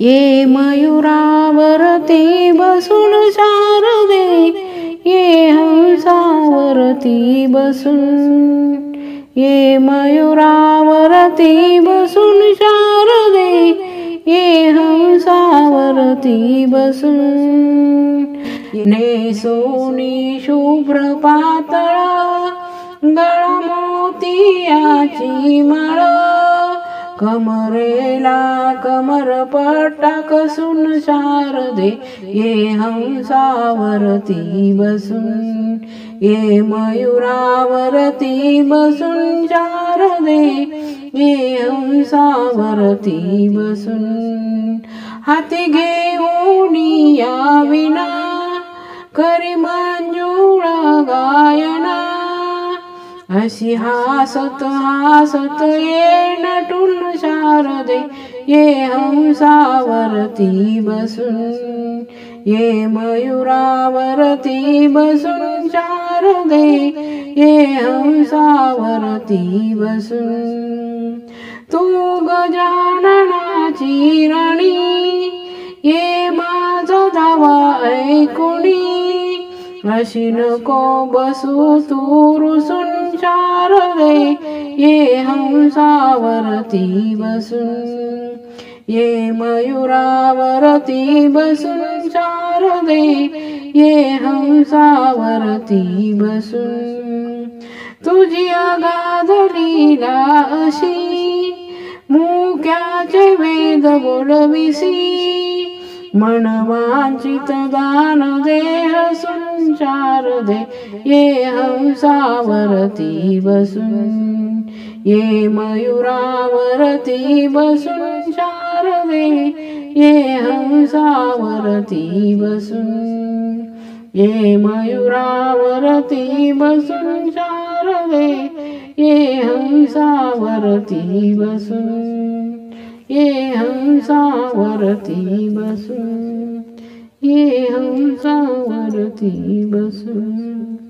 ये मयुरावरती बसून शारदे, ये हंसावरती बसून, ये मयुरावरती बसून शारदे, ये हंसावरती बसून. नेसोनी शुभ्र पातळ गळा मोतियाची माळ, कमरेला कमरपट्टा कसून शारदे, ये हंसावरती बसून, ये मयुरावरती बसून शारदे, ये हंसावरती बसून. हाती घेऊन या विणा करी मंजुळ गायना, अशी हासत हासत ये नटून शारदे, ये हंसावरती बसून, ये मयुरावरती बसून शारदे, ये हंसावरती बसून. तू गजाननाची राणी, ये माझा धावा ऐकुनी, अशी नको बसू तू रुसून शारदे, ये हंसावरती बसून, ये मयुरावरती बसून शारदे, ये हंसावरती बसून. तुझी अगाध लीला अशी मुक्याचे वेद बोलविसी, मनवांचित दान दे हसून शारदे, ये हंसावरती बसून, ये मयुरावरती बसून शारदे, ये हंसावरती बसून, ये मयुरावरती बसून शारदे, ये हंसावरती बसून, ये हंसावरती बसून, ये हंसावरती बसून.